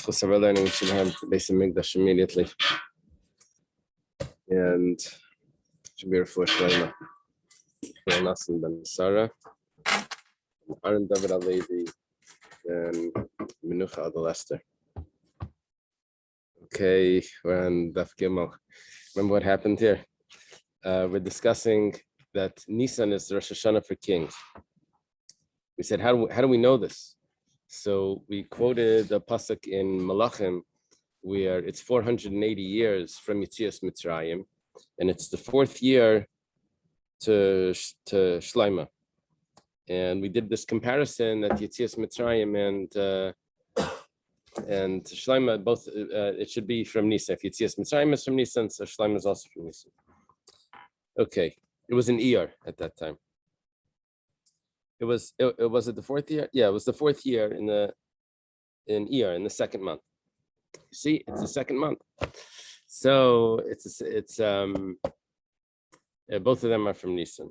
So we're learning we should have the base of Migdash immediately. And should be Refuah Shleima. For Nassim Ben Sarah, Aaron David Alevi, and Menucha Adel Esther. Okay, we're on Daf Gimel. Remember what happened here? We're discussing that Nisan is the Rosh Hashanah for kings. We said, how do we know this? So we quoted a pasuk in Malachim where it's 480 years from Yetzias Mitzrayim, and it's the fourth year to Shleima. And we did this comparison that Yetzias Mitzrayim and Shleima both it should be from Nisan. If Yetzias Mitzrayim is from Nisan, so Shleima is also from Nisan. Okay, it was an Iyar at that time. It was it the fourth year? Yeah, it was the fourth year in Iyar, in the second month. You see, it's the second month. So it's both of them are from Nisan.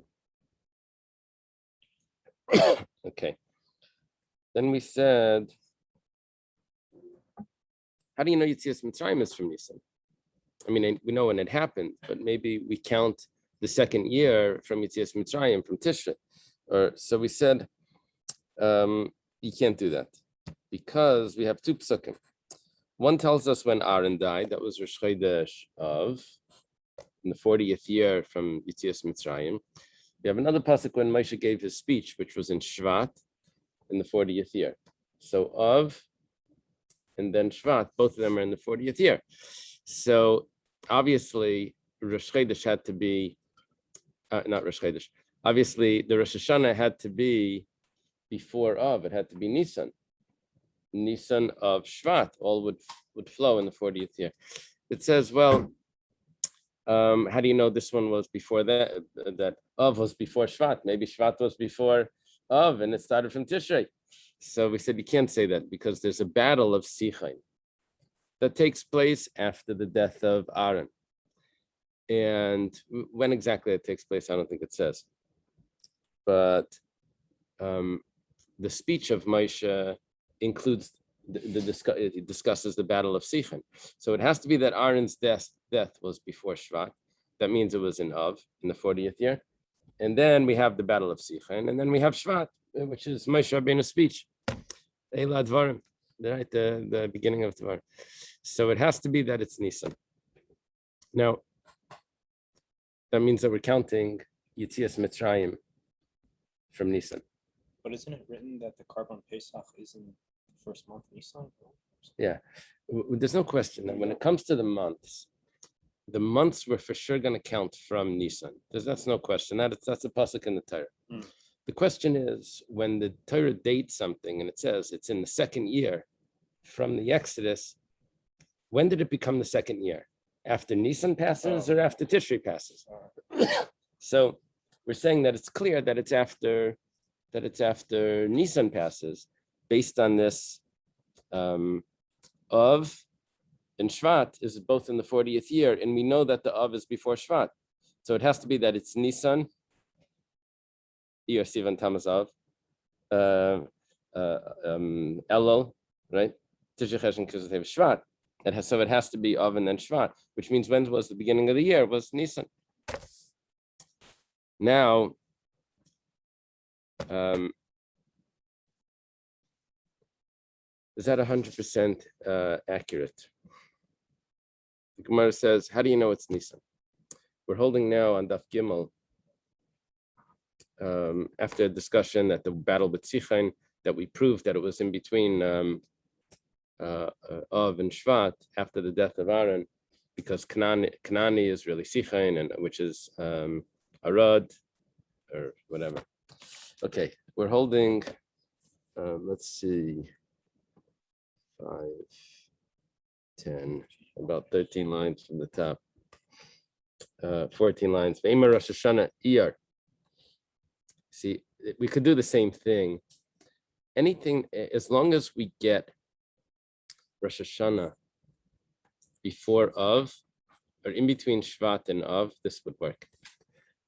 Okay. Then we said, how do you know Yetzias Mitzrayim is from Nisan? I mean, we know when it happened, but maybe we count the second year from Yetzias Mitzrayim from Tishrei. So we said, you can't do that because we have two psukim. One tells us when Aaron died, that was Rosh Chodesh of, in the 40th year from Yetzias Mitzrayim. We have another pasuk when Moshe gave his speech, which was in Shvat, in the 40th year. So of, and then Shvat, both of them are in the 40th year. So obviously, Rosh Chodesh had to be, not Rosh Chodesh. Obviously, the Rosh Hashanah had to be before of, it had to be Nisan. Nisan of Shvat, all would flow in the 40th year. It says, well, how do you know this one was before that of was before Shvat? Maybe Shvat was before of, and it started from Tishrei. So we said you can't say that because there's a battle of Sichain that takes place after the death of Aaron. And when exactly it takes place, I don't think it says. But the speech of Moshe includes it discusses the battle of Sichain. So it has to be that Aaron's death was before Shvat. That means it was in Av, in the 40th year. And then we have the battle of Sichain, and then we have Shvat, which is Moshe Rabbeinu's speech. Eila Dvarim, right, the beginning of Dvarim. So it has to be that it's Nisan. Now, that means that we're counting Yetzias Mitzrayim from Nisan. But isn't it written that the Karban Pesach is in the first month of Nisan? Yeah, there's no question that when it comes to the months we're for sure going to count from Nisan. That's no question. That's a pasuk in the Torah. The question is when the Torah dates something and it says it's in the second year from the Exodus, when did it become the second year? After Nisan passes or after Tishrei passes? So we're saying that it's clear that it's after Nisan passes, based on this of and Shvat is both in the 40th year, and we know that the of is before Shvat. So it has to be that it's Nisan, Iyar Sivan Tammuz Av, Elul, right? Tishrei Chesed Kislev Shvat. So it has to be of and then Shvat, which means when was the beginning of the year? It was Nisan. Now, is that 100% accurate? The Gemara says, how do you know it's Nisan? We're holding now on Daf Gimel, after a discussion at the battle with Sichain, that we proved that it was in between Av and Shvat after the death of Aaron, because Kanani is really Sichain, and which is Arad, or whatever. Okay, we're holding, let's see, 5, 10, about 13 lines from the top, 14 lines. Ve'imar Rosh Hashanah Iyar. See, we could do the same thing. Anything, as long as we get Rosh Hashanah before of, or in between Shvat and of, this would work.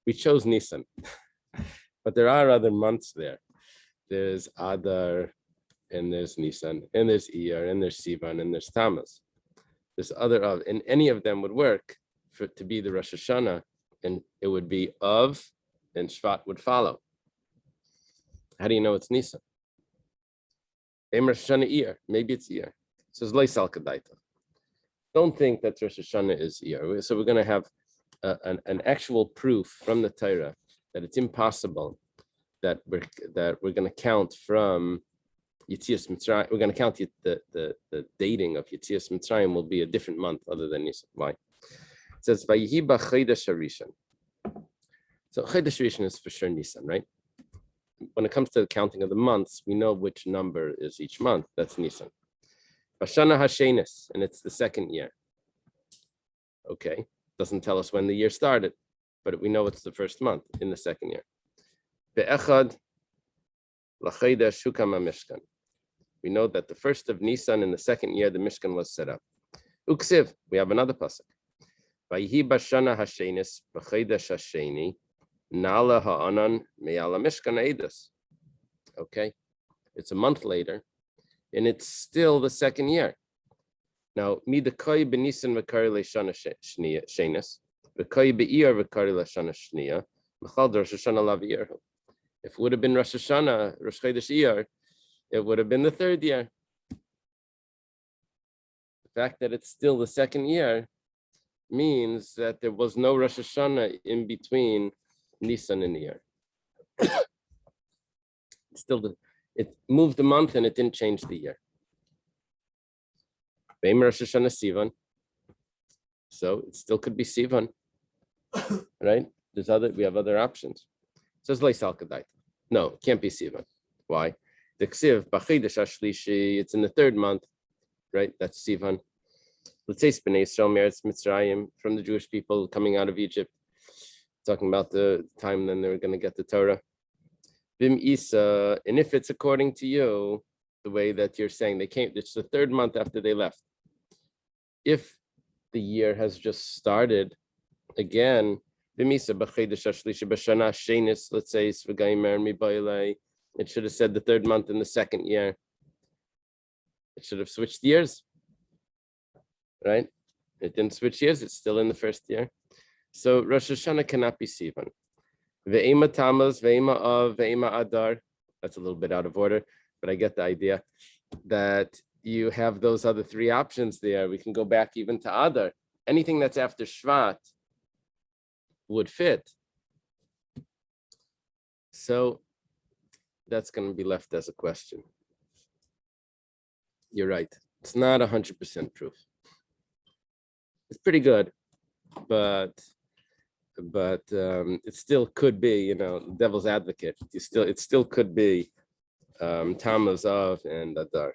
We chose Nisan, but there are other months there. There's Adar and there's Nisan, and there's Iyar, and there's Sivan, and there's Tammuz. There's other Av, and any of them would work for it to be the Rosh Hashanah, and it would be Av, and Shvat would follow. How do you know it's Nisan? Rosh Hashanah Iyar, maybe it's Iyar. It says Leisal Kadaita. Don't think that Rosh Hashanah is Iyar. So we're going to have an actual proof from the Torah that it's impossible that we're going to count from Yetzias Mitzrayim. We're going to count the dating of Yetzias Mitzrayim will be a different month other than Nisan. Why? It says Vayihi b'Chodesh Harishon. So Chodesh Harishon is for sure Nisan, right? When it comes to the counting of the months, we know which number is each month. That's Nisan. Hashanah Hashenis, and it's the second year. Okay, doesn't tell us when the year started, but we know it's the first month in the second year. Be'echad l'chodesh hukam ha'mishkan. We know that the first of Nisan in the second year, the Mishkan was set up. Uksiv, we have another pasuk. Vayihi b'shana hashenis b'chodesh hasheni nala ha'anan me'ala Mishkan eidos. Okay, it's a month later, and it's still the second year. Now, midakoi b'Nisan v'kari le'shana shenis, v'koi be'iyar v'kari le'shana shniya, m'chal Rosh Hashanah lav iyarhu. If it would have been Rosh Hashanah, Rosh Chodesh Iyar, it would have been the third year. The fact that it's still the second year means that there was no Rosh Hashanah in between Nisan and Iyar. It moved the month and it didn't change the year. Rosh Hashanah Sivan. So it still could be Sivan, right? We have other options. So it's Leisal Kadaita. No, it can't be Sivan. Why? The Ksiv, B'Chodesh Hashlishi, it's in the third month, right? That's Sivan. Let's say Bnei Yisrael Meretz Mitzrayim, from the Jewish people coming out of Egypt, talking about the time then they were going to get the Torah. Bim Isa, and if it's according to you, the way that you're saying they came, it's the third month after they left. If the year has just started again, let's say, it should have said the third month in the second year. It should have switched years, right? It didn't switch years, it's still in the first year. So Rosh Hashanah cannot be Sivan. Ve'ema Tammuz, ve'ema Av, ve'ema Adar. That's a little bit out of order, but I get the idea that you have those other three options there. We can go back even to Adar. Anything that's after Shvat would fit. So that's going to be left as a question. You're right. It's not 100% proof. It's pretty good, but it still could be, devil's advocate. It still could be Tammuz, Av, and Adar.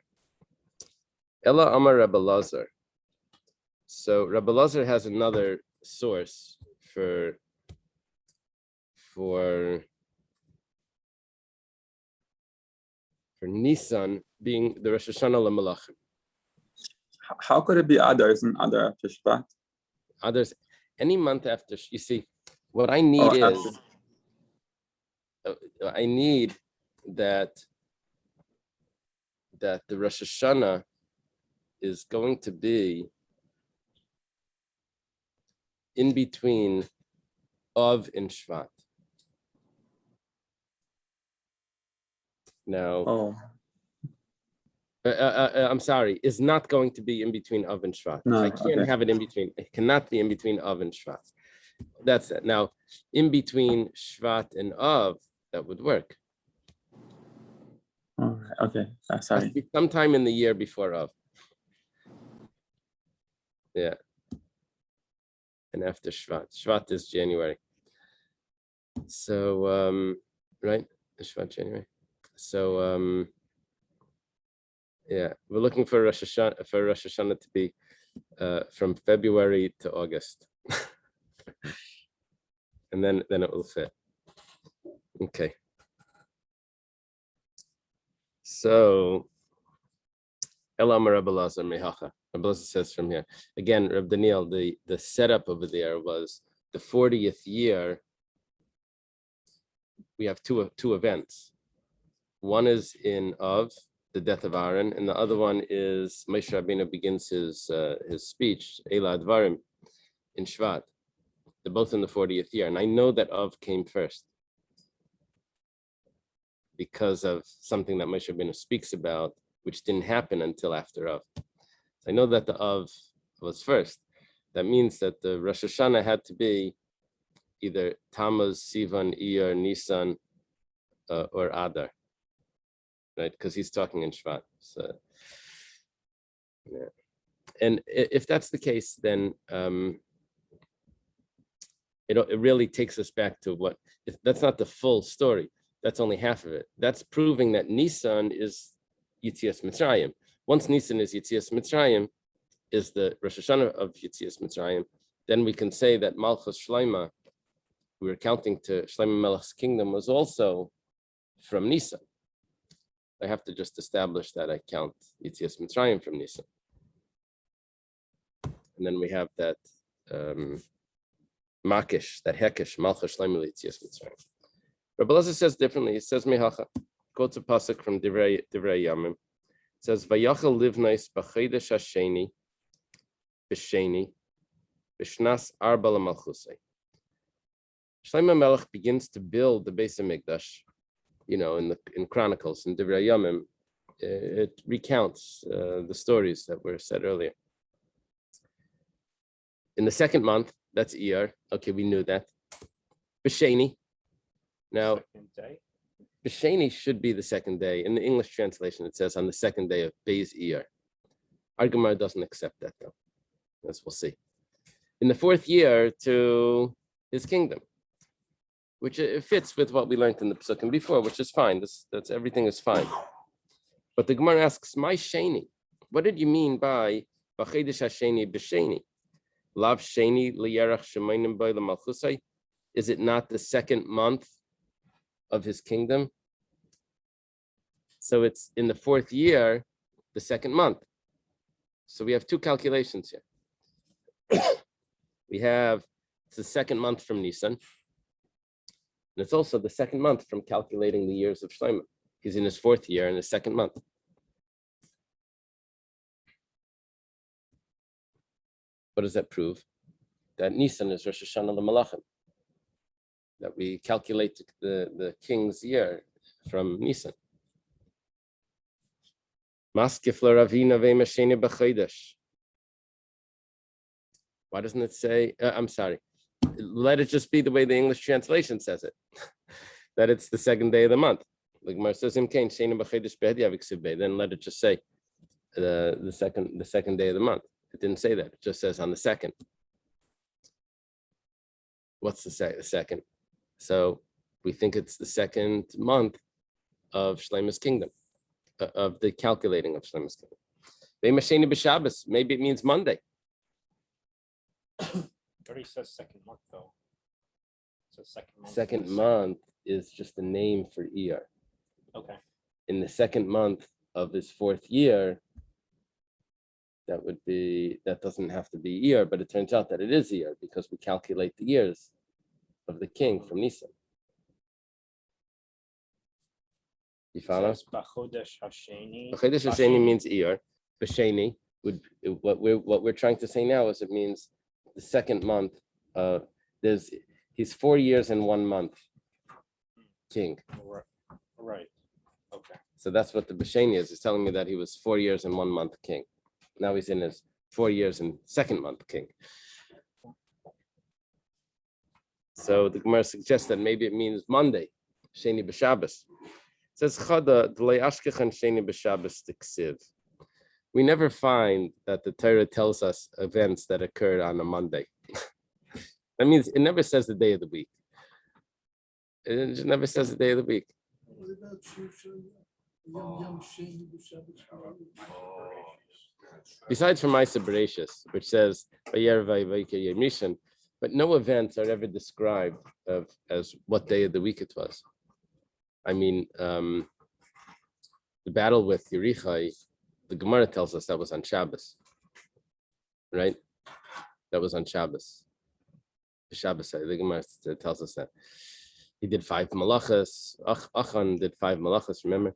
Ella Amar Rebbe Lazar. So Rebbe Lazar has another source for Nisan being the Rosh Hashanah LaMelachim. How could it be others and other after Shvat? Others, any month after, you see, what I need I need that the Rosh Hashanah is going to be in between Av and Shvat. Now, I'm sorry, is not going to be in between Av and Shvat. No, I can't have it in between. It cannot be in between Av and Shvat. That's it. Now, in between Shvat and Av, that would work. All right. Okay. Sorry. Sometime in the year before Av. Yeah. And after Shvat. Shvat is January. So, right? Shvat, January. So, yeah, we're looking for Rosh Hashanah to be from February to August. And then it will fit. Okay. So, Elam Rebbe Lazar Mehacha. Rebbe Lazar says from here. Again, Reb Daniel, the setup over there was the 40th year. We have two events. One is in Av, the death of Aaron, and the other one is Moshe Rabbeinu begins his speech, Eila Advarim, in Shvat. They're both in the 40th year, and I know that Av came first because of something that Moshe Rabbeinu speaks about, which didn't happen until after Av. So I know that the Av was first. That means that the Rosh Hashanah had to be either Tammuz, Sivan, Iyar, Nisan, or Adar, right? Because he's talking in Shvat. So, yeah. And if that's the case, then it really takes us back to what, that's not the full story. That's only half of it. That's proving that Nisan is Yetzias Mitzrayim. Once Nisan is Yetzias Mitzrayim, is the Rosh Hashanah of Yetzias Mitzrayim, then we can say that Malchus Shlomo, we were counting to Shlomo Melech's kingdom, was also from Nisan. I have to just establish that I count Yetzias Mitzrayim from Nisan. And then we have that Makish, that Hekesh, Malchus Shlomo Yetzias Mitzrayim. Rabbi Elazar says differently. He says Mehacha, quotes a pasuk from Divrei Yamim. It says Vayachal livnais b'chodesh hasheni b'sheni b'shnas arba l'malchusei. Shlomo Melech begins to build the Beis Hamikdash. You know, in Chronicles, in Divrei Yamim, it recounts the stories that were said earlier. In the second month, that's Iyar. Okay, we knew that. B'sheni. Now, B'sheni should be the second day. In the English translation, it says on the second day of Beis Iyar. Our Gemara doesn't accept that, though, as we'll see. In the 4th year to his kingdom, which it fits with what we learned in the Pesukim before, which is fine. That's everything is fine. But the Gemara asks, "My sheni, what did you mean by B'chodesh hasheni b'sheni? Lav sheni liyarach shemaynim by l'malchusai? Is it not the second month of his kingdom?" So it's in the 4th year, the second month. So we have two calculations here. We have, it's the second month from Nisan. And it's also the second month from calculating the years of Shlomo. He's in his 4th year in the second month. What does that prove? That Nisan is Rosh Hashanah L'Malachim. That we calculate the king's year from Nisan. Maskif l'Ravina ve'masheni b'chodesh. Why doesn't it say, I'm sorry, let it just be the way the English translation says it, that it's the second day of the month. Like Gemara says, then let it just say the second day of the month. It didn't say that. It just says on the second. What's the second? So we think it's the second month of Shlomo's kingdom, of the calculating of Shlomo's kingdom. Maybe it means Monday. It already says second month, though. So second month. Second month is just a name for Iyar. Okay. In the second month of his 4th year, that doesn't have to be Iyar, but it turns out that it is Iyar because we calculate the years of the king from Nisan. You follow? B'chodesh hasheni. B'chodesh hasheni means Iyar. B'sheni what we're trying to say now is it means the second month. He's 4 years and 1 month king. Right. Okay. So that's what the B'sheni is. It's telling me that he was 4 years and 1 month king. Now he's in his 4 years and 2nd month king. So the Gemara suggests that maybe it means Monday, Sheni b'Shabbos. It says Chada d'lei ashkechan Sheni b'Shabbos tiksiv. We never find that the Torah tells us events that occurred on a Monday. That means it never says the day of the week. It just never says the day of the week. Besides from Ma'aser Bereshis, which says but no events are ever described as what day of the week it was. I mean, the battle with Yerichai, the Gemara tells us that was on Shabbos, right? That was on Shabbos. Shabbos, the Gemara tells us that. He did 5 malachas. Achan did 5 malachas, remember?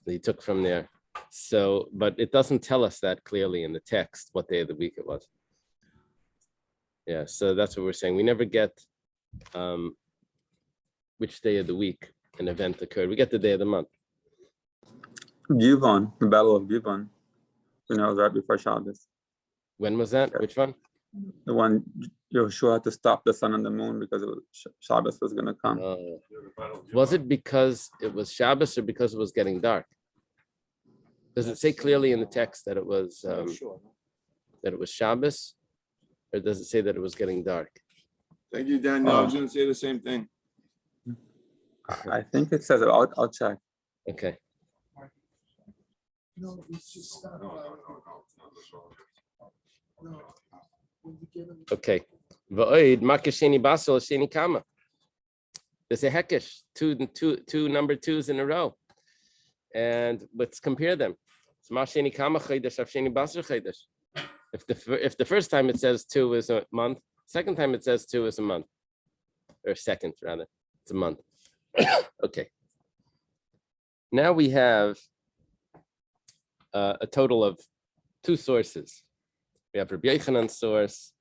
that he took from there. So, but it doesn't tell us that clearly in the text what day of the week it was. Yeah, so that's what we're saying. We never get which day of the week an event occurred. We get the day of the month. Givon, the Battle of Givon. You know, right before Shabbos. When was that? Which one? The one Yeshua had to stop the sun and the moon because it was Shabbos was going to come. Was it because it was Shabbos or because it was getting dark? Does it say clearly in the text that it was that it was Shabbos, or does it say that it was getting dark? Thank you, Daniel. I was going to say the same thing. I think it says it. I'll check. Okay. No, it's just stop. No. Okay. V'oid makasheni basel sheni kama. There's a hekesh, two number twos in a row, and let's compare them. It's masheni kama chaydesh avsheni basel chaydesh. If the first time it says 2 is a month, second time it says 2 is a month, or second rather, it's a month. Okay. Now we have a total of 2 sources. We have Rabbi Yochanan's source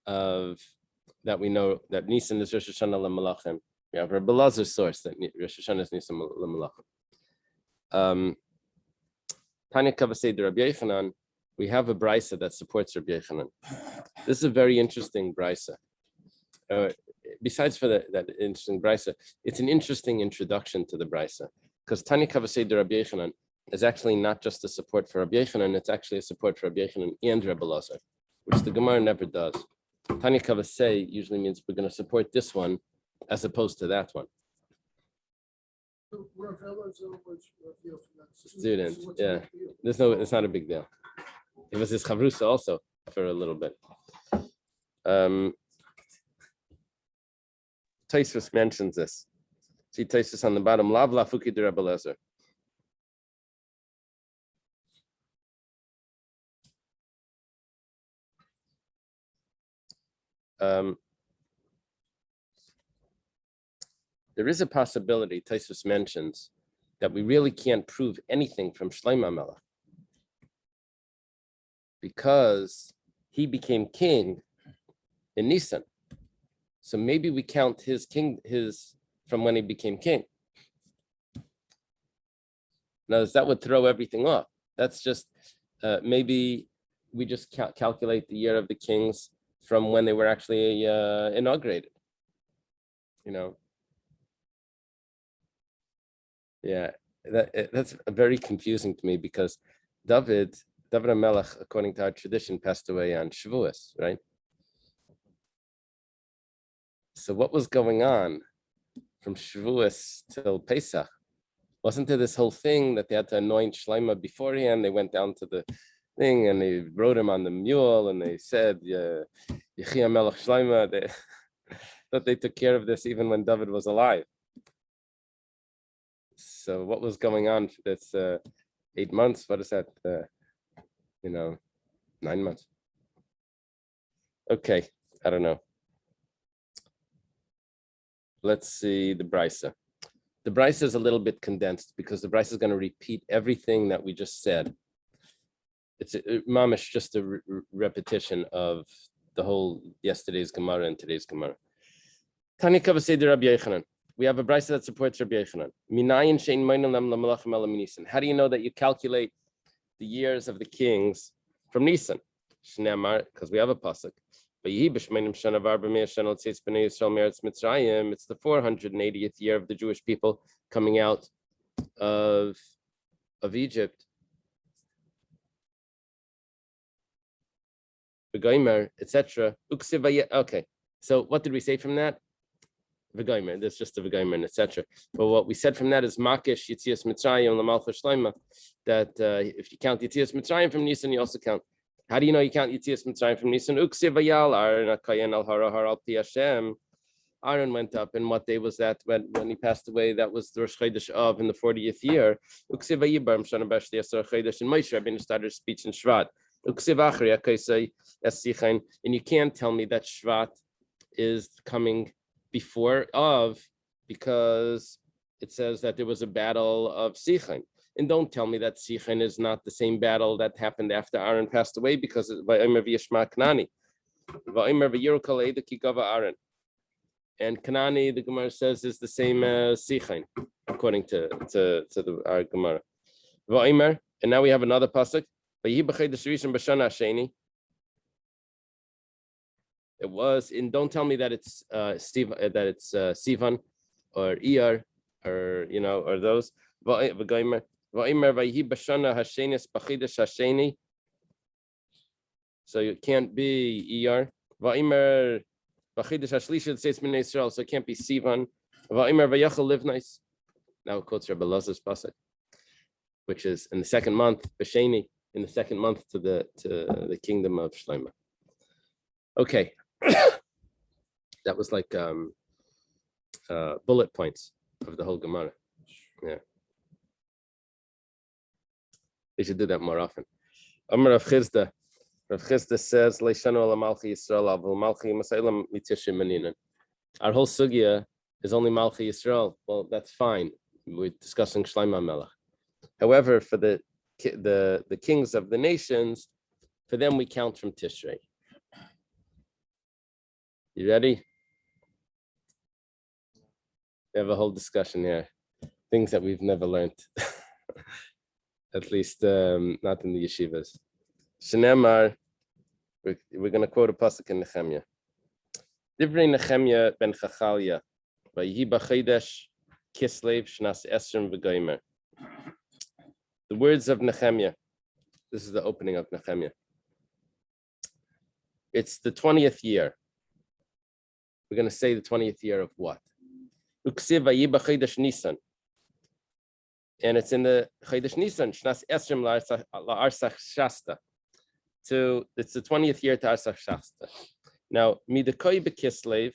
of that we know that Nisan is Rosh Hashanah L'Malachim. We have Rabbi Elazar's source that Rosh Hashanah is Nisan L'Malachim. Tanya Kavasei de Rabbi Yochanan, we have a brisa that supports Rabbi Yochanan. This is a very interesting brisa. Besides for that interesting brisa, it's an interesting introduction to the brisa, because Tanya Kavasei de Rabbi Yochanan is actually not just a support for Rabbi Yochanan, it's actually a support for Rabbi Yochanan and Rabbi Elazar, which the Gemara never does. Tanya Kavasei usually means we're going to support this one as opposed to that one. Student, yeah. It's not a big deal. It was his chavrusa also for a little bit. Tosfos mentions this. See Tosfos on the bottom, Lav Lafuki de Rabbi Elazar. There is a possibility, Tosfos mentions, that we really can't prove anything from Shlomo Melech because he became king in Nisan. So maybe we count his from when he became king. Now, that would throw everything off. That's just maybe we just calculate the year of the kings from when they were actually inaugurated. You know. Yeah, that's very confusing to me because David HaMelech, according to our tradition, passed away on Shavuos, right? So what was going on from Shavuos till Pesach? Wasn't there this whole thing that they had to anoint Shlomo beforehand? They went down to the thing and they rode him on the mule and they said, Yechia Melech Shlomo, that they took care of this even when David was alive. So what was going on for this 8 months? What is that? 9 months. Okay, I don't know. Let's see the brisa. The brisa is a little bit condensed because the brisa is going to repeat everything that we just said. It's mamish, just a repetition of the whole yesterday's Gemara and today's Gemara. Tanya Kavasei de Rabbi Yochanan. We have a brisa that supports Rabbi Yochanan. How do you know that you calculate the years of the kings from Nisan? Because we have a pasuk. It's the 480th year of the Jewish people coming out of Egypt. Etc. Okay, so what did we say from that? V'gomer, there's just a v'gomer, etc. But what we said from that is Makish, Yitzias Mitzrayim, Lamalchus Shloima, that if you count Yitzias Mitzrayim from Nisan, you also count. How do you know you count Yitzias Mitzrayim from Nisan? Uksiv vayal Aaron akayin al harahar al pi Hashem. Aaron went up, and what day was that when he passed away? That was the Rosh Chodesh of in the 40th year. Uksiv vayibar Mshana Bashli Yasar Chodesh, and Moshe Rabbeinu started his speech in Shvat. Uksiv achri akaysay esichain, and you can't tell me that Shvat is coming before of, because it says that there was a battle of Sichain. And don't tell me that Sichen is not the same battle that happened after Aaron passed away, because Va'omer v'yishma Kanani. Va'omer v'yirukal eida ki gava Aaron. And Kanani, the Gemara says, is the same as Sichen, according to our Gemara. Va'omer, and now we have another pasuk. V'yihi b'chedesh rishon b'shana hasheni. It was, and don't tell me that it's Sivan or Iyar or or those. Va'omer v'yihi b'shana hashenis b'chedesh hasheni. So it can't be Iyar. Va'omer b'chedesh hashlishi, it says Bnei Yisrael, so it can't be Sivan. Va'omer v'yachal livnais. Now it quotes Rabbi Lazar's pasuk, which is in the second month, B'sheni, in the second month to the kingdom of Shlomo. Okay, that was like bullet points of the whole Gemara. Yeah, they should do that more often. Amar Rav Chizda. Rav Chizda says, "Leishanu ala Malchi Yisrael avul Malchi Masaylam mitishim maninan." Our whole sugya is only Malchi Yisrael. Well, that's fine. We're discussing Shlomo Melech. However, for the kings of the nations, for them we count from Tishrei. You ready? We have a whole discussion here. Things that we've never learned. At least not in the yeshivas. Shenemar, we're going to quote a pasuk in Nehemiah. Divrei Nehemiah ben Chachalia, Vayihi b'chedesh Kislev shnas esrim v'goymer. The words of Nehemiah. This is the opening of Nehemiah. It's the 20th year. We're going to say the 20th year of what? Uksiv vayi b'chedesh Nisan. And it's in the Chedesh Nisan, shnas esrim la'arsach shasta. It's the 20th year to Arsach Shasta. Now, midakoi b'Kislev,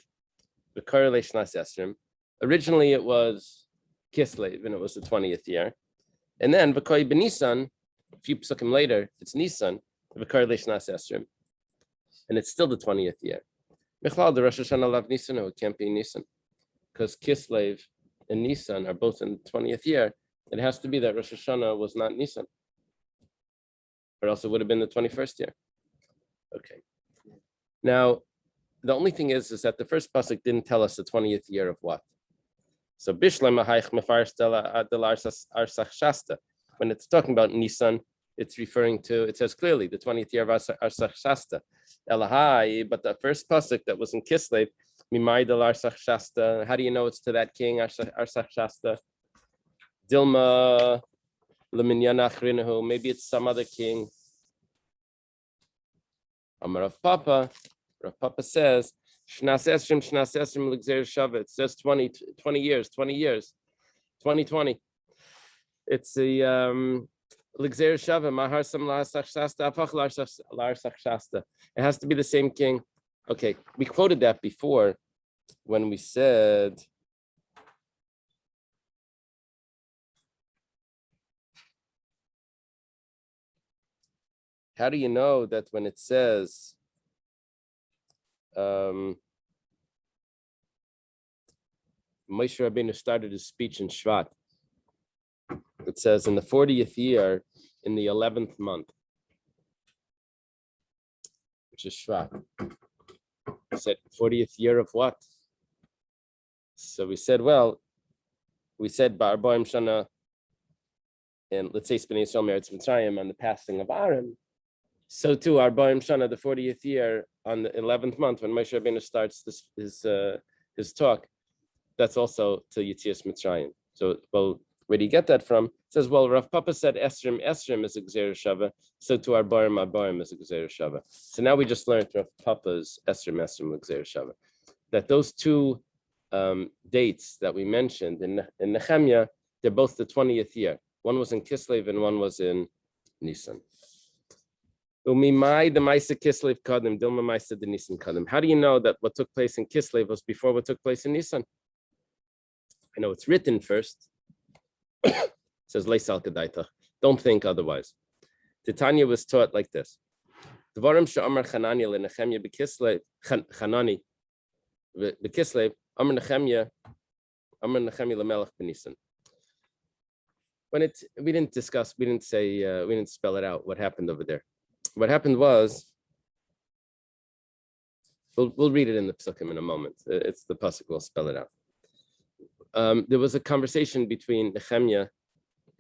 b'korelei shnas esrim. Originally, it was Kislev, and it was the 20th year. And then, v'koi b'Nisan, a few psukim later, it's Nisan, v'korelei shnas esrim. And it's still the 20th year. Michlal, the Rosh Hashanah Lav Nisan, no, it can't be Nisan. Because Kislev and Nisan are both in the 20th year. It has to be that Rosh Hashanah was not Nisan. Or else it would have been the 21st year. Okay. Now, the only thing is that the first pasuk didn't tell us the 20th year of what. So Bishlam Haich Mefarsh del Arsach Shasta. When it's talking about Nisan, it's referring to, it says clearly the 20th year of Arsach Shasta. Elahai, but the first pasuk that was in Kislev, Mimai del Arsach Shasta. How do you know it's to that king Arsach Shasta? Dilma Leminyan Achrinahu. Maybe it's some other king. Amar Rav Papa. Rav Papa says, Shnas Esrim L'Gzeir Shava. It says 20 years, 2020. It's the L'Gzeir Shava, Mahar Sam La'arsach Shasta, Apach La'arsach Shasta. It has to be the same king. Okay, we quoted that before when we said, how do you know that when it says Moshe Rabbeinu started his speech in Shvat? It says in the 40th year, in the 11th month, which is Shvat. It said 40th year of what? So we said, well, we said Ba'arbaim Shana, and let's say Bnei Yisrael Meretz Mitzrayim on the passing of Aaron. So too, Arbaim Shana, the 40th year, on the 11th month, when Moshe Rabbeinu starts his talk, that's also to Yetzias Mitzrayim. So, well, where do you get that from? It says, well, Rav Papa said Esrim is a Gzeir Shava, so to Arbaim is a Gzeir Shava. So now we just learned Rav Papa's Esrim Gzeir Shava. That those two dates that we mentioned in Nehemiah, they're both the 20th year. One was in Kislev and one was in Nisan. How do you know that what took place in Kislev was before what took place in Nisan? I know it's written first. It says Leisal Kedaitach. Don't think otherwise. Titania was taught like this. Dvarim she'amar Chanani leNehemiah b'Kislev, Chanani b'Kislev, amar Nehemiah leMelech b'Nisan. we didn't discuss, we didn't say, we didn't spell it out what happened over there. What happened was, we'll read it in the psukim in a moment. It's the pasuk, we'll spell it out. There was a conversation between Nehemiah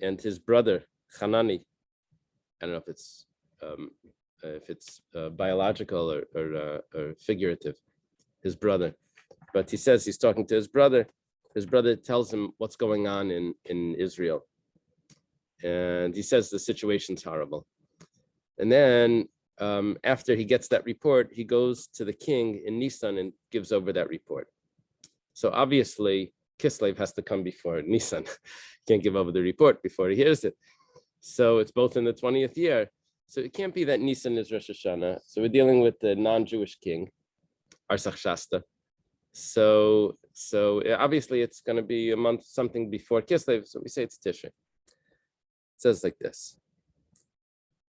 and his brother Hanani. I don't know if it's biological or figurative, his brother. But he says he's talking to his brother. His brother tells him what's going on in Israel. And he says the situation's horrible. And then after he gets that report, he goes to the king in Nisan and gives over that report. So obviously, Kislev has to come before Nisan. Can't give over the report before he hears it. So it's both in the 20th year. So it can't be that Nisan is Rosh Hashanah. So we're dealing with the non-Jewish king, Arsach Shasta. So obviously it's going to be a month something before Kislev. So we say it's Tishrei. It says like this.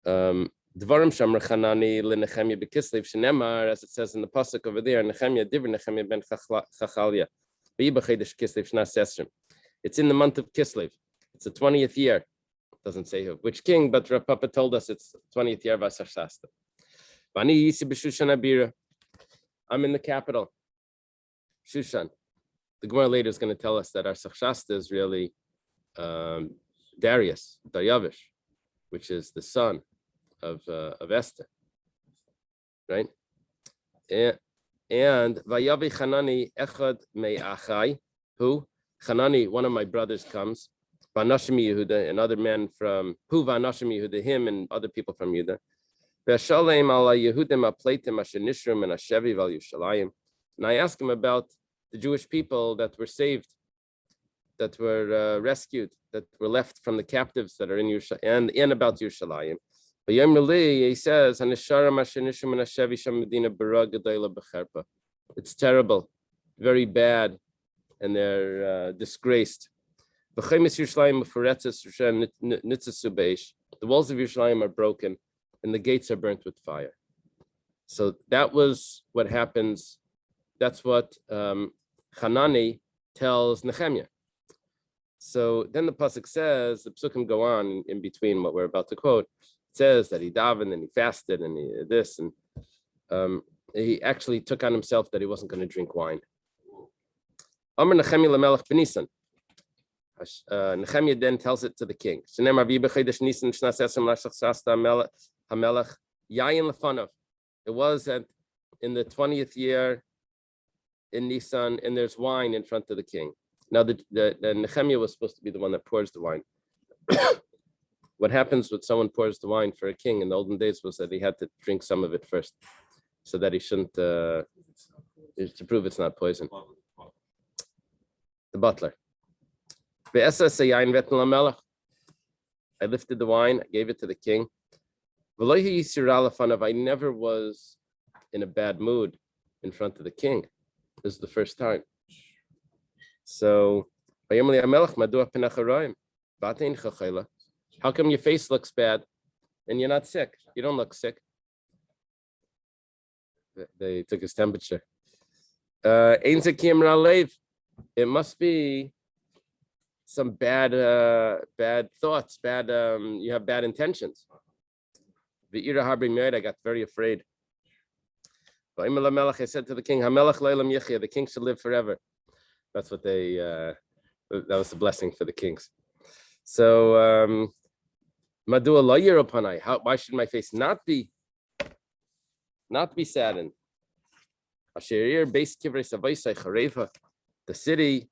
Dvarim Shamar Chanani leNechemia beKislev shenemar, as it says in the pasuk over there. Nechemia diver Nechemia ben Chachalia. It's in the month of Kislev. It's the 20th year. Doesn't say which king, but Rav Papa told us it's 20th year of Asar Shasta. I'm in the capital, Shushan. The Gemara later is going to tell us that Asar Shasta is really Darius, Daryavish, which is the son of Esther, right? And Vayavi Chanani Echad Me'achai, who Chanani, one of my brothers, comes. Vanashim Yehuda, another man from Vanashim Yehuda, him and other people from Yehuda. Ve'ashalem ala Yehudim apleitim asher nishrum and ashevi val Yerushalayim. And I ask him about the Jewish people that were saved, that were rescued, that were left from the captives that are in Yerushalayim, and about Yerushalayim. But he says, it's terrible, very bad, and they're disgraced. The walls of Yerushalayim are broken, and the gates are burnt with fire. So that was what happens. That's what Hanani tells Nehemiah. So then the pasuk says, the psukim go on in between what we're about to quote. It says that he davened and he fasted and he this, and he actually took on himself that he wasn't going to drink wine. Amar Nehemiah lemelech b'Nisan. Nehemiah then tells it to the king. It was in the 20th year in Nisan, and there's wine in front of the king. Now the Nehemiah was supposed to be the one that pours the wine. What happens when someone pours the wine for a king in the olden days was that he had to drink some of it first, so that he shouldn't, to prove it's not poison. The butler. I lifted the wine, I gave it to the king. I never was in a bad mood in front of the king. This is the first time. So, how come your face looks bad and you're not sick? You don't look sick. They took his temperature. It must be some bad thoughts, you have bad intentions. I got very afraid. I said to the king, the king should live forever. That's what that was the blessing for the kings. So, why should my face not be saddened? The city,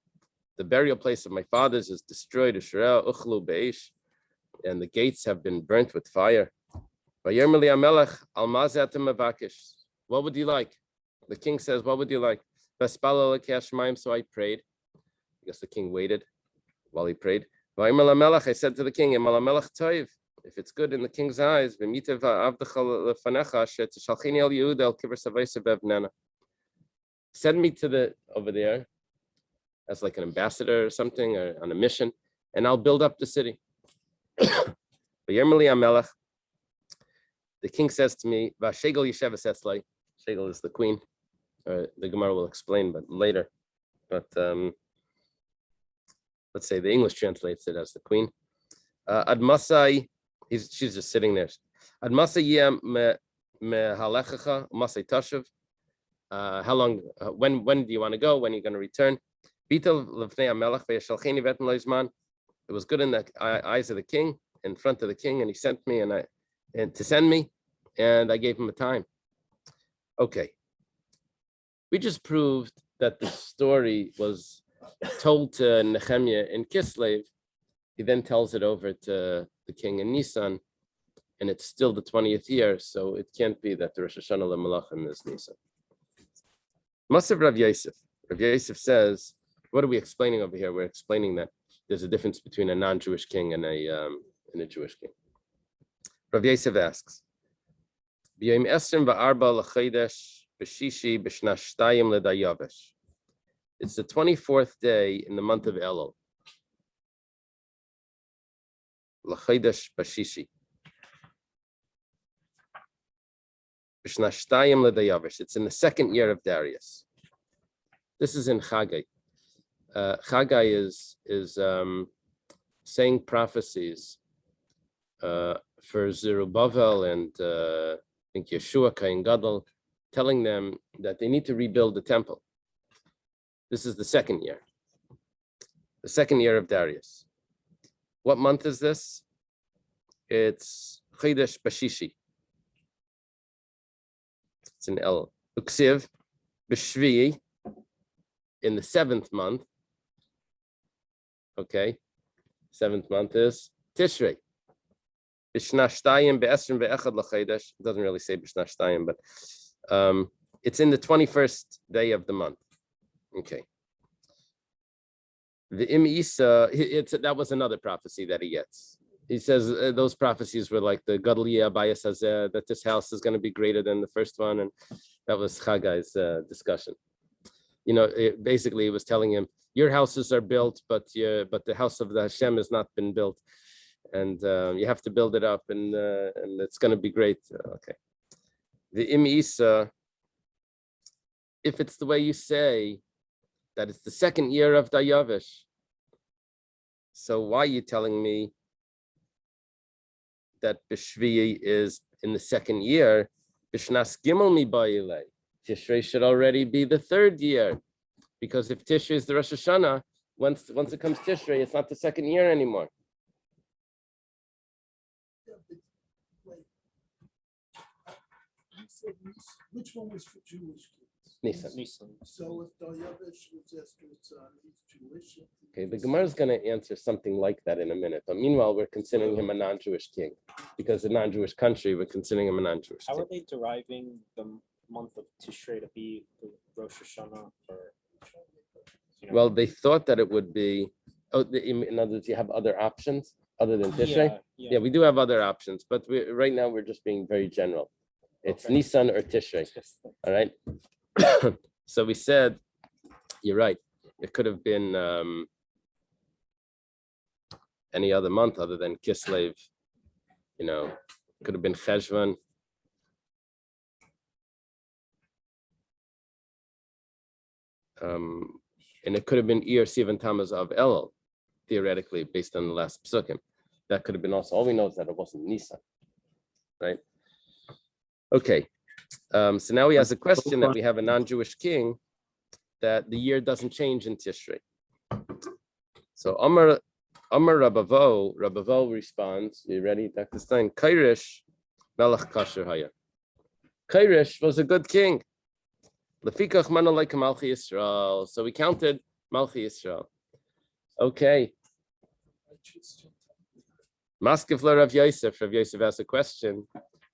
the burial place of my fathers is destroyed, and the gates have been burnt with fire. What would you like? The king says, what would you like? So I prayed. I guess the king waited while he prayed. I said to the king, if it's good in the king's eyes, send me to over there as like an ambassador or something, or on a mission, and I'll build up the city. The king says to me, Shegel is the queen. The Gemara will explain, but later. But let's say the English translates it as the queen. Admasai, she's just sitting there. Admasai yem mehalechacha masai tashuv. How long? When do you want to go? When are you going to return? Bitel lefnei hamelach ve'yashalcheni v'etan lo zman. It was good in the eyes of the king, in front of the king, and he sent me and to send me, and I gave him a time. Okay. We just proved that the story was told to Nehemiah in Kislev. He then tells it over to the king in Nisan, and it's still the 20th year, so it can't be that the Rosh Hashanah L'Malachim is Nisan. Masav Rav Yosef. Rav Yosef says, what are we explaining over here? We're explaining that there's a difference between a non-Jewish king and a Jewish king. Rav Yosef asks, B'yom esrim va'arba l'chodesh b'shishi b'shna shtayim l'dayavesh. It's the 24th day in the month of Elul. L'chodesh b'shishi. B'shna shtayim l'dayavesh. It's in the second year of Darius. This is in Chagai. Chagai is saying prophecies for Zerubbabel and I think Yeshua, Kain Gadol, telling them that they need to rebuild the temple. This is the second year of Darius. What month is this? It's Chodesh Bashishi. It's in El Uksiv B'Shvi in the 7th month. Okay, 7th month is Tishrei. B'shna shtayim be'esrim be'echad l'chodesh. It doesn't really say b'shna shtayim, but it's in the 21st day of the month. Okay. The Im Isa, that was another prophecy that he gets. He says those prophecies were like the Gadliya Abayas Hazeh, that this house is going to be greater than the first one, and that was Chaggai's discussion. You know, basically, it was telling him, your houses are built, but the house of the Hashem has not been built, and you have to build it up, and it's going to be great. Okay. The Im Isa, if it's the way you say that it's the second year of Dayavish, so why are you telling me that B'Shvi is in the second year? B'Shnas Gimel Mi Ba'ilei. Tishrei should already be the 3rd year, because if Tishrei is the Rosh Hashanah, once it comes Tishrei, it's not the second year anymore. Yeah, but wait. You said which one was for Jewish kids? Nisan. So if Daryavish was after his son, he's Jewish. Okay, the Gemara is going to answer something like that in a minute. But meanwhile, we're considering him a non-Jewish king, because a non-Jewish country, we're considering him a non-Jewish How king. are they deriving the month of Tishrei to be the Rosh Hashanah? Well, they thought that it would be. In other words, you have other options other than Tishrei. Yeah, we do have other options, but right now we're just being very general. It's Okay. Nisan or Tishrei. All right. So we said, you're right. It could have been any other month other than Kislev. You know, could have been Cheshvan. And it could have been Iyar Sivan Tammuz of Elul, theoretically, based on the last psukim. That could have been also. All we know is that it wasn't Nisan, right? Okay. So now he has a question that we have a non-Jewish king, that the year doesn't change in Tishrei. So Amar Rabavo responds, you ready, Dr. Stein? Kairish Melech Kasher Haya. Kairish was a good king. Lefikach Manolai Malchi Yisrael. So we counted Malchi Yisrael. Okay. Maskefler Rav Yosef. Rav Yosef asked a question.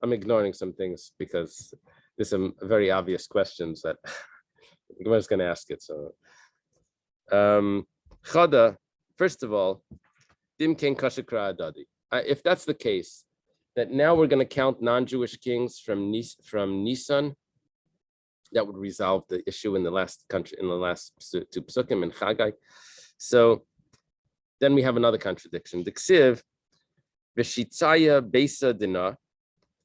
I'm ignoring some things because there's some very obvious questions that I was going to ask it. So, Chada, first of all, Dim Ken Kashikra Adadi. If that's the case, that now we're going to count non-Jewish kings from Nisan, that would resolve the issue in the last country, in the last two psukim and Chagai. So then we have another contradiction. The Ksiv, Veshitzaya Besa Dina.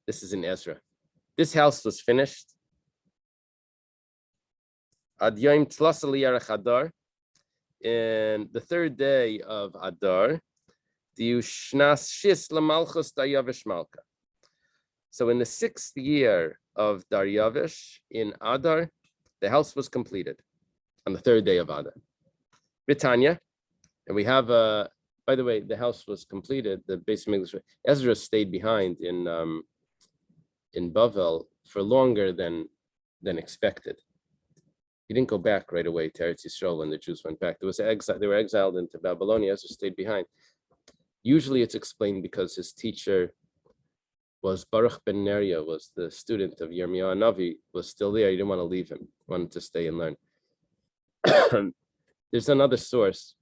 This is in Ezra. This house was finished. Ad Yom Tlas Aliyah Adar, and the 3rd day of Adar, So in the 6th year of Daryavish in Adar, the house was completed on the 3rd day of Adar. Britannia, and we have by the way, the house was completed. The base of English. Ezra stayed behind in Bavel for longer than expected. He didn't go back right away to Eretz Yisrael when the Jews went back. They were exiled into Babylonia. Ezra stayed behind. Usually, it's explained because his teacher was Baruch ben Neriah, was the student of Yirmiyahu Navi, was still there. He didn't want to leave him. He wanted to stay and learn. There's another source.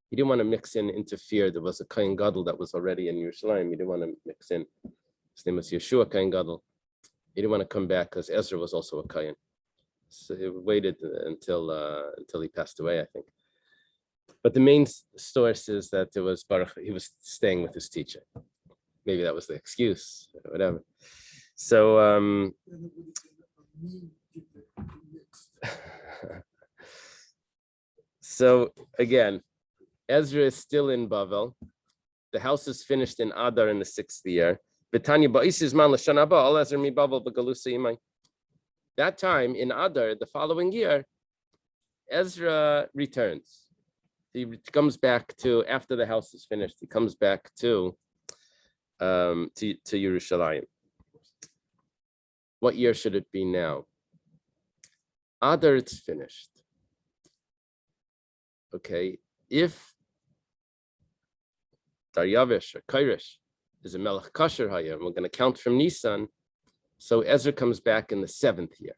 He didn't want to interfere. There was a Kohen Gadol that was already in Yerushalayim. He didn't want to mix in. His name was Yeshua Kohen Gadol. He didn't want to come back because Ezra was also a Kohen. So he waited until he passed away, I think. But the main source is that it was Baruch. He was staying with his teacher. Maybe that was the excuse, whatever. So Then it would have been a mean mixed. So again, Ezra is still in Bavel. The house is finished in Adar in the 6th year. That time in Adar, the following year, Ezra returns. He comes back to, after the house is finished, he comes back to Yerushalayim. What year should it be now? Adar, it's finished. Okay, if Daryavish or Kairish is a Melech Kasher Hayah, and we're going to count from Nisan, so Ezra comes back in the 7th year.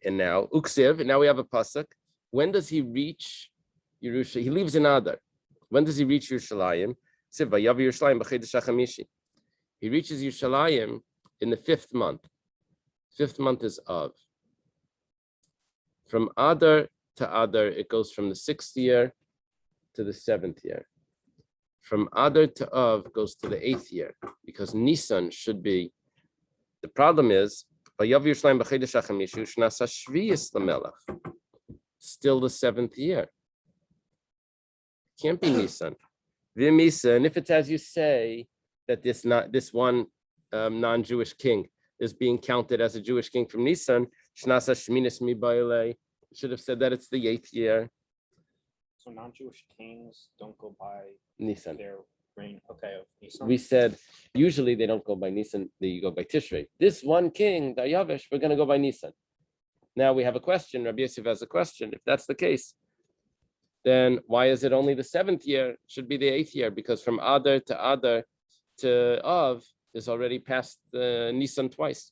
And now, Uksiv, and now we have a pasuk. When does he reach Yerushalayim? He leaves in Adar. When does he reach Yerushalayim? He reaches Yerushalayim in the 5th month. 5th month is Av. From Adar to Adar, it goes from the 6th year to the 7th year. From Adar to Av goes to the 8th year, because Nisan should be. The problem is, still the 7th year. Can't be Nisan. And if it's as you say, that this one non-Jewish king is being counted as a Jewish king from Nisan, should have said that it's the 8th year. So non-Jewish kings don't go by Nisan. their reign. Okay, of Nisan. We said usually they don't go by Nisan, they go by Tishrei. This one king, Daryavish, we're going to go by Nisan. Now we have a question. Rabbi Yosef has a question. If that's the case, then why is it only the 7th year? It should be the 8th year, because from Adar to Av is already past Nisan twice.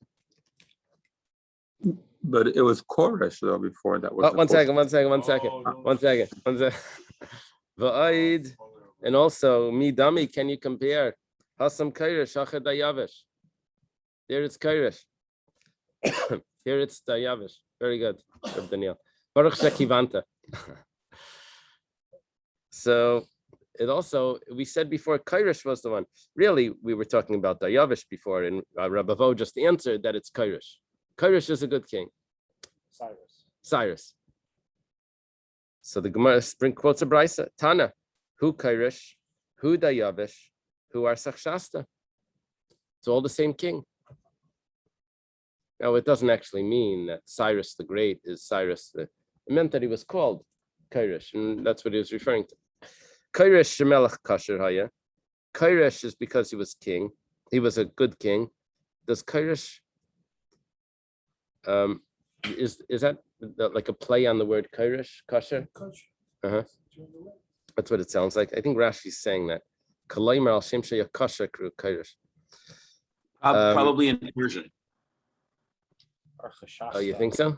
But it was Koresh though before that was. One second. Va'id, and also Midami, can you compare Hasam Kairish, Achad Dayavish? There it's Kairish. Here it's Dayavish. Very good, Daniel. Baruch Shekivanta. So it also, we said before, Kairish was the one. Really, we were talking about Dayavish before, and Rabbi Vo just answered that it's Kairish. Kairish is a good king. Cyrus. So the Gemara quotes a brisa. Tana, who Kairish, who Dayavish, who Arsach Shasta. It's all the same king. Now, it doesn't actually mean that Cyrus the Great is Cyrus the. It meant that he was called Kairish, and that's what he was referring to. Kairish Shemelech Kasher Haya. Kairish is because he was king. He was a good king. Does Kairish is that like a play on the word Kairish, Kasher? Uh-huh. That's what it sounds like. I think Rashi's saying that. Kalaymer al Shem Sheyah Kasher Kru Kairish. Probably in Persian. Oh, you think so?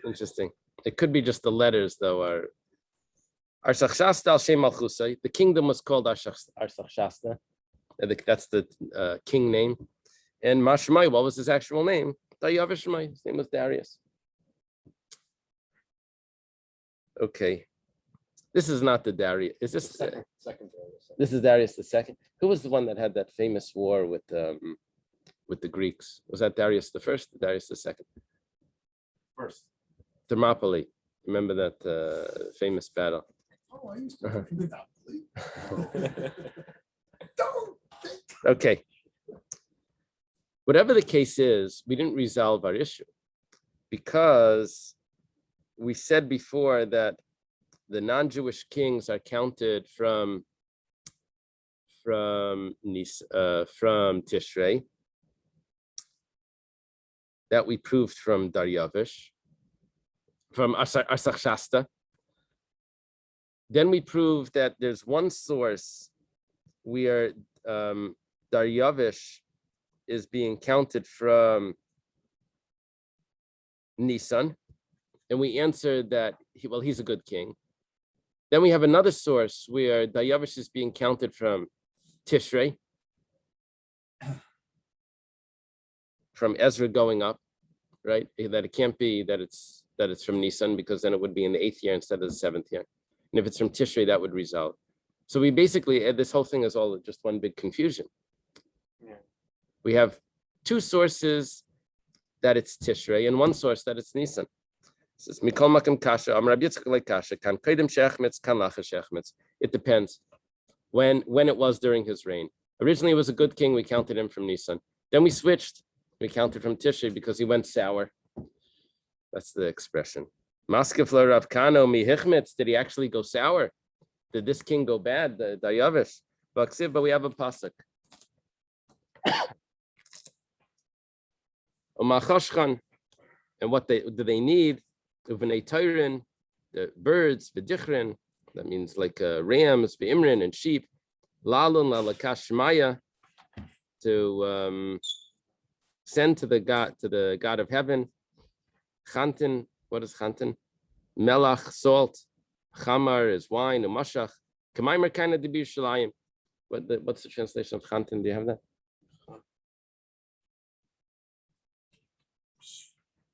Interesting. It could be just the letters, though. Arsach Shasta al Shem Malchusay. The kingdom was called Arsach Shasta. That's the king name. And Mashmai, what was his actual name? Dayavishmai. His name was Darius. Okay. This is not the Darius. Is this second Darius? This is Darius II. Who was the one that had that famous war with the Greeks? Was that Darius I or Darius II? First. Thermopylae. Remember that famous battle? Oh, I used to. Unfortunately. Don't think. Okay. Whatever the case is, we didn't resolve our issue because we said before that the non-Jewish kings are counted from Tishrei. That we proved from Daryavish, from Arsach Shasta. Then we proved that there's one source where Daryavish is being counted from Nisan, and we answered that he's a good king. Then we have another source where Daryavish is being counted from Tishrei, from Ezra going up, right? That it can't be that it's from Nisan, because then it would be in the 8th year instead of the 7th year. And if it's from Tishrei, that would result. So we basically, this whole thing is all just one big confusion. Yeah. We have two sources that it's Tishrei and one source that it's Nisan. It depends when it was during his reign. Originally, it was a good king. We counted him from Nisan. Then we switched. We counted from Tishrei because he went sour. That's the expression. Maskefler Rav Kano mi hichmetz. Did he actually go sour? Did this king go bad? The Dayavish. But we have a pasuk. And what do they need? Uvnei Tyrin, the birds, v'dichrin. That means like rams, v'imrin, and sheep. Lalun lalakashmaya, to send to the God of heaven. Chantin, what is chantin? Melach, salt. Chamar is wine, and mashach. Kamaimer kind of debir shalayim. What's the translation of chantin? Do you have that?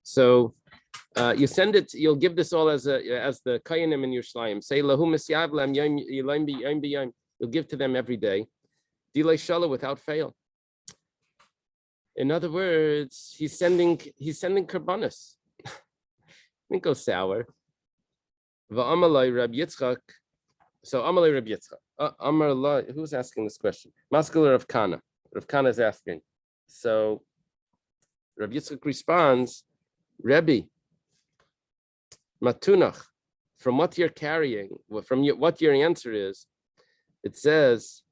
So you send it. You'll give this all as the kayanim in Yerushalayim. Say lahu misyav lam yom b'yom. You'll give to them every day. Dilay shala, without fail. In other words, he's sending karbanos. Didn't go sour. Va'amalai Rab Yitzchak. So Amalai Rab Yitzchak. Amalai, who's asking this question? Masculine Rav Kana. Rav Kana is asking. So Rab Yitzchak responds, Rebbe, Matunach, from what you're carrying, from what your answer is, it says,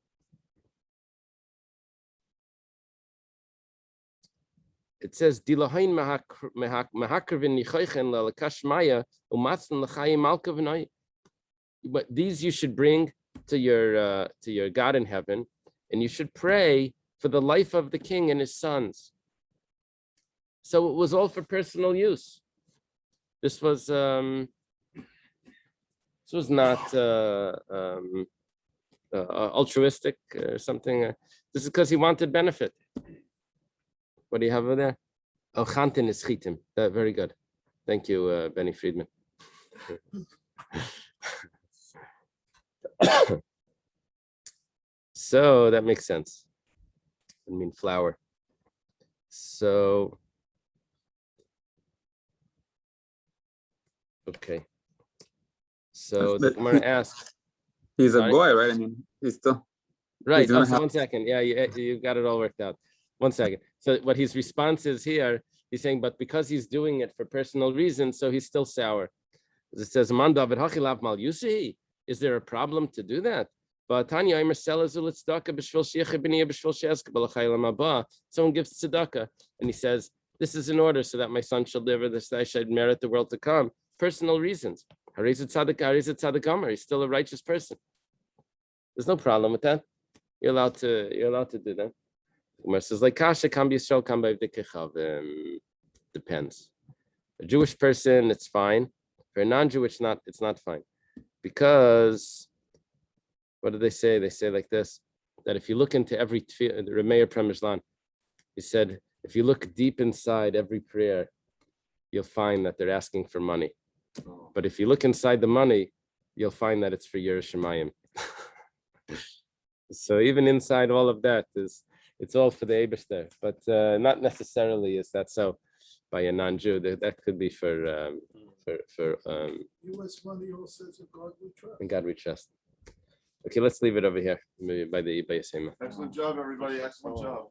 Dilahain mahakrvin nichaychen lalakashmaya umatzan l'chayim malkavanai. But these you should bring to your God in heaven, and you should pray for the life of the king and his sons. So it was all for personal use. This was not altruistic or something. This is because he wanted benefit. What do you have over there? Oh, chantin is chitim. Very good. Thank you, Benny Friedman. So that makes sense. I mean flour. So, okay. So the Gemara asks. He's a Sorry? boy, right? I mean, he's still. Right. He's gonna So 1 second. Yeah, you got it all worked out. 1 second. So what his response is here, he's saying, but because he's doing it for personal reasons, so he's still sour. It says, "Man David hachilav mal yusi." Is there a problem to do that? But Tanya Aimer selazul tzedakah b'shvil sheich b'niyah b'shvil she'esk b'lachaylam haba. Someone gives tzedakah, and he says, "This is in order so that my son shall live, or this I should merit the world to come." Personal reasons. He's still a righteous person. There's no problem with that. You're allowed to do that. Umar says, like kasha can be Yisrael, can be depends. A Jewish person, it's fine. For a non-Jewish, it's not fine. Because what do they say? They say like this, that if you look into every the Remeir Premishlan, he said, if you look deep inside every prayer, you'll find that they're asking for money. But if you look inside the money, you'll find that it's for Yerushalayim. So even inside all of that it's all for the Eibishter, but not necessarily is that so by a non-Jew. That could be for U.S. money all says in God we trust. in God we trust. Okay, let's leave it over here, maybe by the Yisema. Excellent job, everybody. Excellent job.